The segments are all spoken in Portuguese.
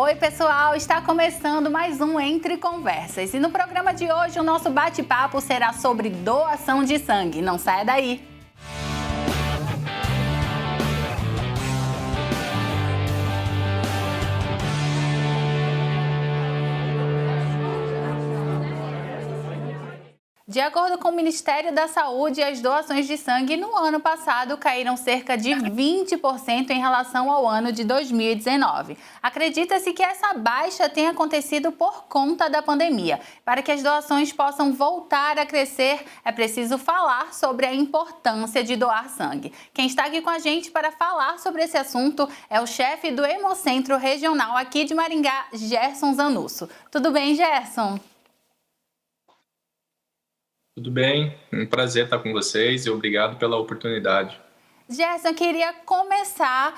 Oi, pessoal! Está começando mais um Entre Conversas. E no programa de hoje o nosso bate-papo será sobre doação de sangue. Não saia daí! De acordo com o Ministério da Saúde, as doações de sangue no ano passado caíram cerca de 20% em relação ao ano de 2019. Acredita-se que essa baixa tenha acontecido por conta da pandemia. Para que as doações possam voltar a crescer, é preciso falar sobre a importância de doar sangue. Quem está aqui com a gente para falar sobre esse assunto é o chefe do Hemocentro Regional aqui de Maringá, Gerson Zanusso. Tudo bem, Gerson? Tudo bem, um prazer estar com vocês e obrigado pela oportunidade. Gerson, eu queria começar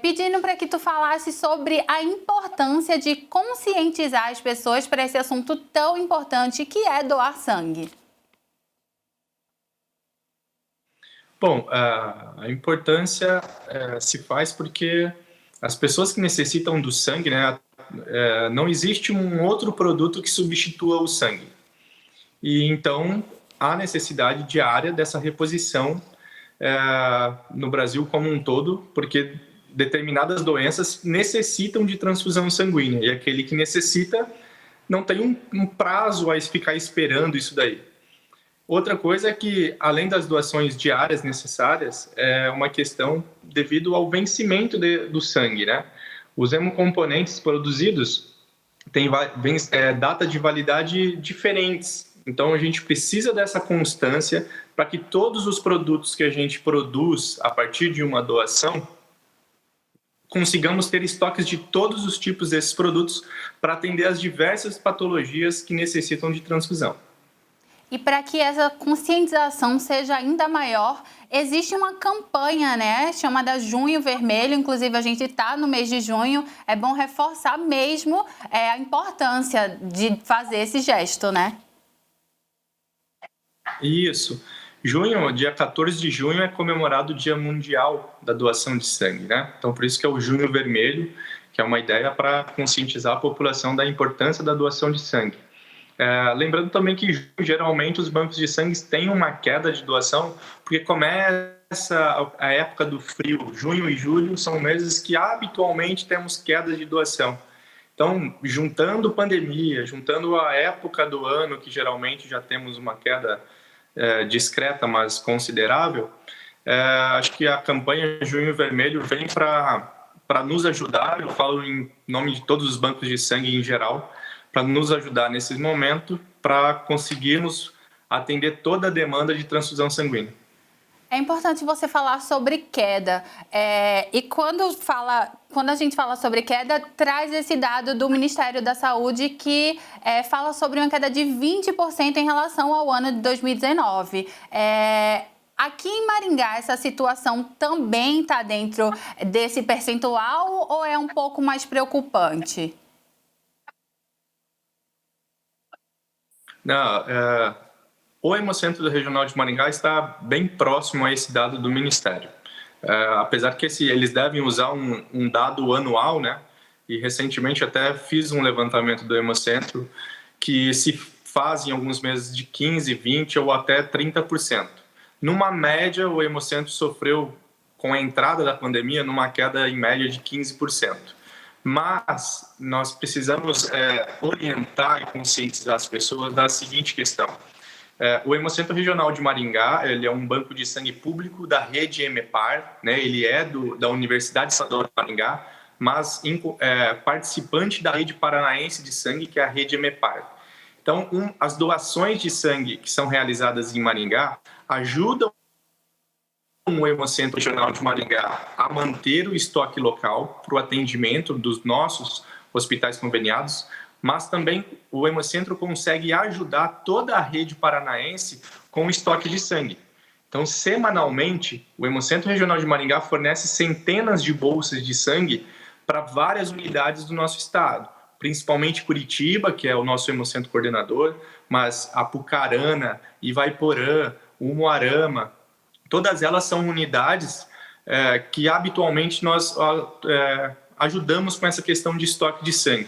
pedindo para que tu falasse sobre a importância de conscientizar as pessoas para esse assunto tão importante que é doar sangue. Bom, a importância se faz porque as pessoas que necessitam do sangue, né, não existe um outro produto que substitua o sangue. E então há necessidade diária dessa reposição no Brasil como um todo, porque determinadas doenças necessitam de transfusão sanguínea e aquele que necessita não tem um prazo a ficar esperando isso daí. Outra coisa é que, além das doações diárias necessárias, é uma questão devido ao vencimento do sangue, né? Os hemocomponentes produzidos têm data de validade diferentes. Então, a gente precisa dessa constância para que todos os produtos que a gente produz a partir de uma doação consigamos ter estoques de todos os tipos desses produtos para atender as diversas patologias que necessitam de transfusão. E para que essa conscientização seja ainda maior, existe uma campanha, né, chamada Junho Vermelho. Inclusive, a gente está no mês de junho. É bom reforçar mesmo a importância de fazer esse gesto, né? Isso. Junho, dia 14 de junho, é comemorado o Dia Mundial da Doação de Sangue, né? Então, por isso que é o Junho Vermelho, que é uma ideia para conscientizar a população da importância da doação de sangue. Lembrando também que, geralmente, os bancos de sangue têm uma queda de doação, porque começa a época do frio. Junho e julho são meses que, habitualmente, temos quedas de doação. Então, juntando pandemia, juntando a época do ano, que geralmente já temos uma queda discreta, mas considerável, acho que a campanha Junho Vermelho vem para nos ajudar. Eu falo em nome de todos os bancos de sangue em geral, para nos ajudar nesse momento, para conseguirmos atender toda a demanda de transfusão sanguínea. É importante você falar sobre queda. E quando a gente fala sobre queda, traz esse dado do Ministério da Saúde que fala sobre uma queda de 20% em relação ao ano de 2019. Aqui em Maringá, essa situação também está dentro desse percentual ou é um pouco mais preocupante? Não, o Hemocentro Regional de Maringá está bem próximo a esse dado do Ministério. Apesar que eles devem usar um dado anual, né? E recentemente até fiz um levantamento do Hemocentro que se faz em alguns meses de 15%, 20% ou até 30%. Numa média, o Hemocentro sofreu, com a entrada da pandemia, numa queda em média de 15%. Mas nós precisamos orientar e conscientizar as pessoas da seguinte questão. O Hemocentro Regional de Maringá, ele é um banco de sangue público da rede EMEPAR, né? Ele é da Universidade Estadual de Maringá, mas participante da rede paranaense de sangue, que é a rede EMEPAR. Então, as doações de sangue que são realizadas em Maringá ajudam o Hemocentro Regional de Maringá a manter o estoque local para o atendimento dos nossos hospitais conveniados, mas também o Hemocentro consegue ajudar toda a rede paranaense com o estoque de sangue. Então, semanalmente, o Hemocentro Regional de Maringá fornece centenas de bolsas de sangue para várias unidades do nosso estado, principalmente Curitiba, que é o nosso Hemocentro coordenador, mas Apucarana, Ivaiporã, Umuarama, todas elas são unidades que habitualmente nós ajudamos com essa questão de estoque de sangue.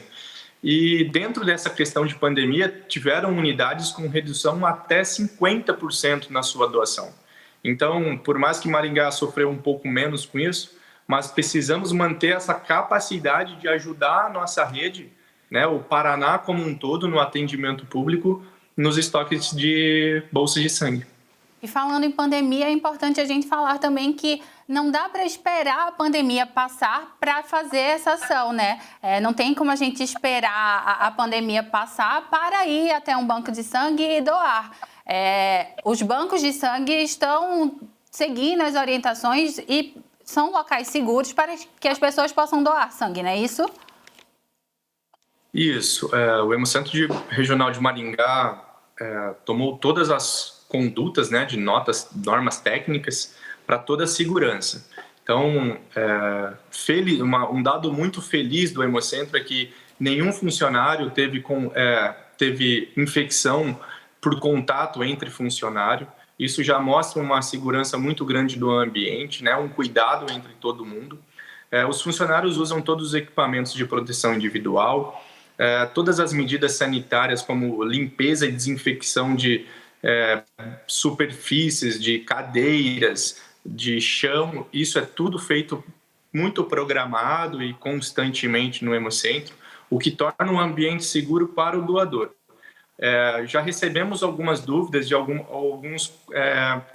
E dentro dessa questão de pandemia, tiveram unidades com redução até 50% na sua doação. Então, por mais que Maringá sofreu um pouco menos com isso, mas precisamos manter essa capacidade de ajudar a nossa rede, né, o Paraná como um todo, no atendimento público, nos estoques de bolsas de sangue. E falando em pandemia, é importante a gente falar também que não dá para esperar a pandemia passar para fazer essa ação, né? Não tem como a gente esperar a pandemia passar para ir até um banco de sangue e doar. Os bancos de sangue estão seguindo as orientações e são locais seguros para que as pessoas possam doar sangue, não é isso? Isso. O Hemocentro Regional de Maringá tomou todas as condutas, né, de normas técnicas para toda a segurança. Então, um dado muito feliz do Hemocentro é que nenhum funcionário teve infecção por contato entre funcionário. Isso já mostra uma segurança muito grande do ambiente, né, um cuidado entre todo mundo. Os funcionários usam todos os equipamentos de proteção individual, todas as medidas sanitárias como limpeza e desinfecção de superfícies, de cadeiras, de chão, isso é tudo feito muito programado e constantemente no Hemocentro, o que torna um ambiente seguro para o doador. Já recebemos algumas dúvidas de alguns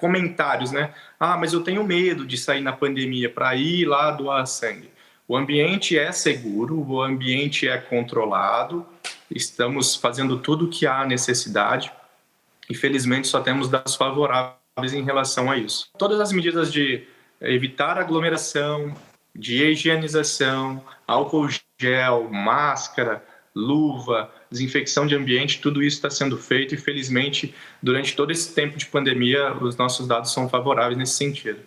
comentários, né? Mas eu tenho medo de sair na pandemia para ir lá doar sangue. O ambiente é seguro, o ambiente é controlado, estamos fazendo tudo o que há necessidade. Infelizmente, só temos dados favoráveis em relação a isso. Todas as medidas de evitar aglomeração, de higienização, álcool gel, máscara, luva, desinfecção de ambiente, tudo isso está sendo feito e, felizmente, durante todo esse tempo de pandemia, os nossos dados são favoráveis nesse sentido.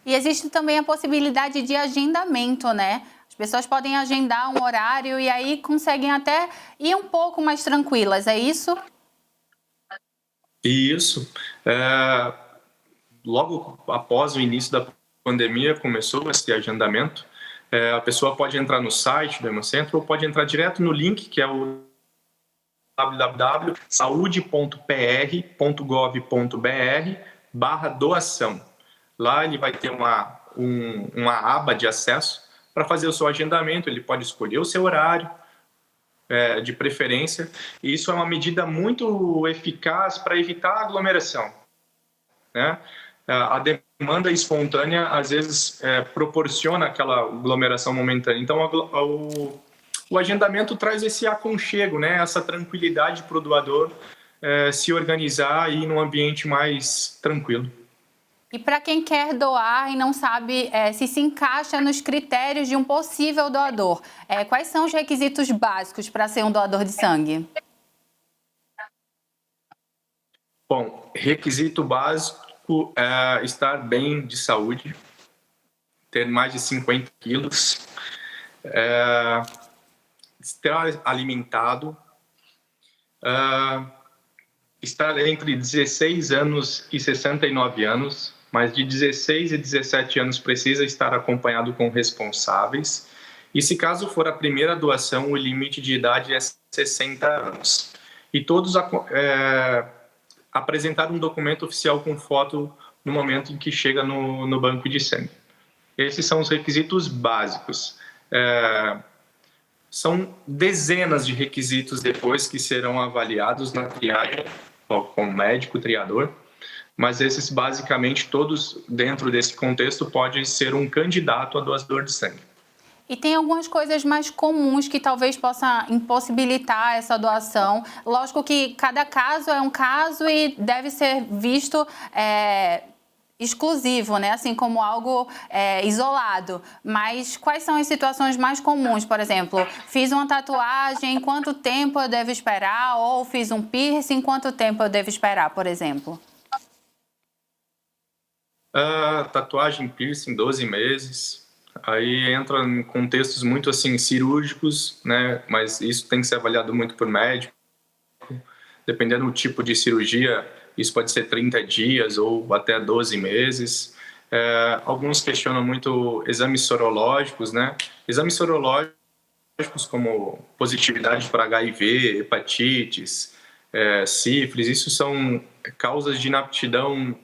E existe também a possibilidade de agendamento, né? As pessoas podem agendar um horário e aí conseguem até ir um pouco mais tranquilas, é isso? Isso. Logo após o início da pandemia, começou esse agendamento. A pessoa pode entrar no site do Hemocentro ou pode entrar direto no link, que é o www.saude.pr.gov.br/doação. Lá ele vai ter uma aba de acesso para fazer o seu agendamento. Ele pode escolher o seu horário, de preferência, e isso é uma medida muito eficaz para evitar a aglomeração, né? A demanda espontânea, às vezes, proporciona aquela aglomeração momentânea. Então, o agendamento traz esse aconchego, né? Essa tranquilidade para o doador se organizar e ir num ambiente mais tranquilo. E para quem quer doar e não sabe se encaixa nos critérios de um possível doador, quais são os requisitos básicos para ser um doador de sangue? Bom, requisito básico é estar bem de saúde, ter mais de 50 quilos, estar alimentado, estar entre 16 anos e 69 anos, mas de 16 e 17 anos precisa estar acompanhado com responsáveis. E se caso for a primeira doação, o limite de idade é 60 anos. E todos apresentar um documento oficial com foto no momento em que chega no banco de sangue. Esses são os requisitos básicos. São dezenas de requisitos depois que serão avaliados na triagem com o médico triador, mas esses basicamente todos dentro desse contexto pode ser um candidato a doador de sangue. E tem algumas coisas mais comuns que talvez possa impossibilitar essa doação. Lógico que cada caso é um caso e deve ser visto exclusivo, né? Assim como algo isolado. Mas quais são as situações mais comuns? Por exemplo, fiz uma tatuagem, quanto tempo eu devo esperar? Ou fiz um piercing, quanto tempo eu devo esperar, por exemplo? Tatuagem, piercing, 12 meses. Aí entra em contextos muito assim cirúrgicos, né? Mas isso tem que ser avaliado muito por médico. Dependendo do tipo de cirurgia, isso pode ser 30 dias ou até 12 meses. Alguns questionam muito exames sorológicos, né? Exames sorológicos como positividade para HIV, hepatites, sífilis, isso são causas de inaptidão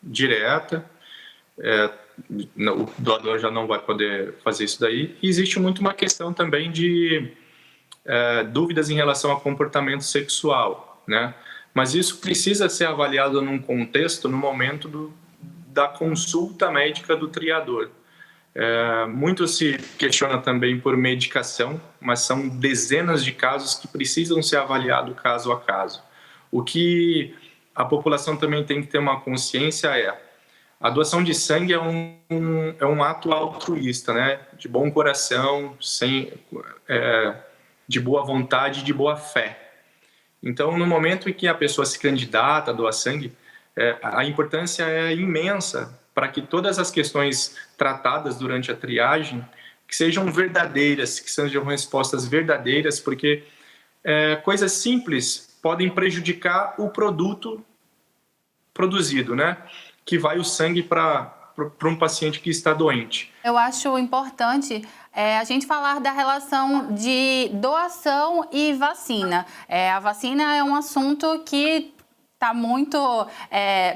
direta. O doador já não vai poder fazer isso daí. E existe muito uma questão também de dúvidas em relação ao comportamento sexual, né? Mas isso precisa ser avaliado num contexto, no momento da consulta médica do triador. Muito se questiona também por medicação, mas são dezenas de casos que precisam ser avaliados caso a caso. O que a população também tem que ter uma consciência a doação de sangue é um ato altruísta, né? De bom coração, de boa vontade, de boa fé. Então, no momento em que a pessoa se candidata a doar sangue, a importância é imensa para que todas as questões tratadas durante a triagem que sejam verdadeiras, que sejam respostas verdadeiras, porque coisas simples podem prejudicar o produto produzido, né? Que vai o sangue para um paciente que está doente. Eu acho importante a gente falar da relação de doação e vacina. A vacina é um assunto que está muito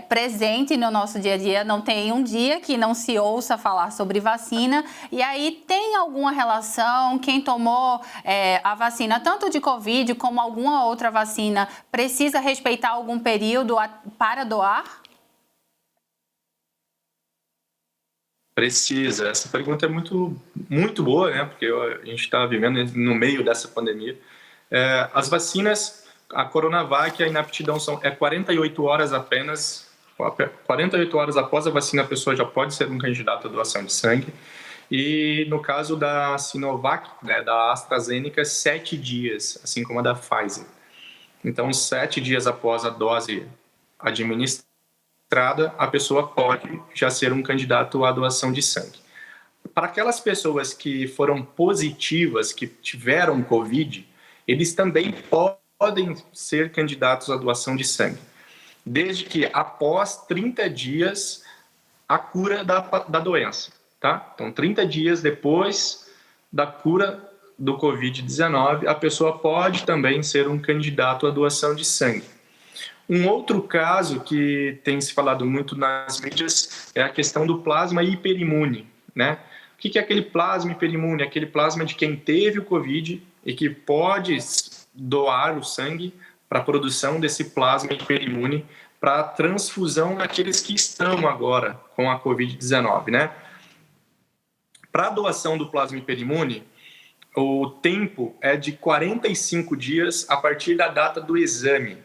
presente no nosso dia a dia. Não tem um dia que não se ouça falar sobre vacina. E aí tem alguma relação? Quem tomou a vacina, tanto de Covid como alguma outra vacina, precisa respeitar algum período para doar? Precisa. Essa pergunta é muito boa, né? Porque a gente está vivendo no meio dessa pandemia. As vacinas, a Coronavac, a inaptidão é 48 horas apenas. 48 horas após a vacina, a pessoa já pode ser um candidato à doação de sangue. E no caso da Sinovac, né, da AstraZeneca, 7 dias, assim como a da Pfizer. Então, 7 dias após a dose administrada, a pessoa pode já ser um candidato à doação de sangue. Para aquelas pessoas que foram positivas, que tiveram Covid, eles também podem ser candidatos à doação de sangue, desde que após 30 dias a cura da doença, tá? Então, 30 dias depois da cura do Covid-19, a pessoa pode também ser um candidato à doação de sangue. Um outro caso que tem se falado muito nas mídias é a questão do plasma hiperimune, né? O que é aquele plasma hiperimune? Aquele plasma de quem teve o Covid e que pode doar o sangue para a produção desse plasma hiperimune para transfusão naqueles que estão agora com a Covid-19, né? Para a doação do plasma hiperimune, o tempo é de 45 dias a partir da data do exame.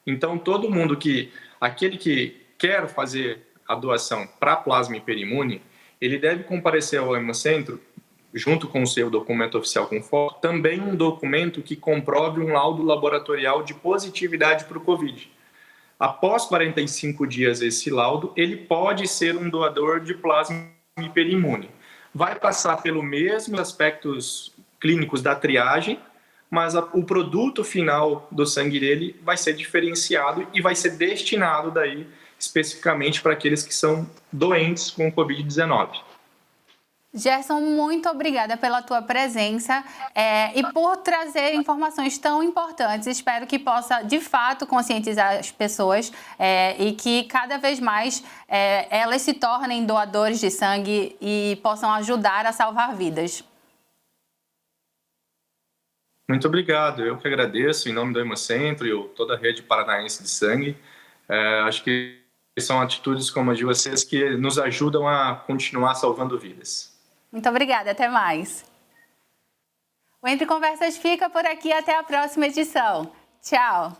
Então, todo mundo aquele que quer fazer a doação para plasma hiperimune, ele deve comparecer ao Hemocentro, junto com o seu documento oficial com foto, também um documento que comprove um laudo laboratorial de positividade para o Covid. Após 45 dias esse laudo, ele pode ser um doador de plasma hiperimune. Vai passar pelos mesmos aspectos clínicos da triagem, mas o produto final do sangue dele vai ser diferenciado e vai ser destinado daí especificamente para aqueles que são doentes com Covid-19. Gerson, muito obrigada pela tua presença e por trazer informações tão importantes. Espero que possa, de fato, conscientizar as pessoas e que cada vez mais elas se tornem doadores de sangue e possam ajudar a salvar vidas. Muito obrigado. Eu que agradeço em nome do Hemocentro e toda a rede paranaense de sangue. Acho que são atitudes como a de vocês que nos ajudam a continuar salvando vidas. Muito obrigada. Até mais. O Entre Conversas fica por aqui. Até a próxima edição. Tchau.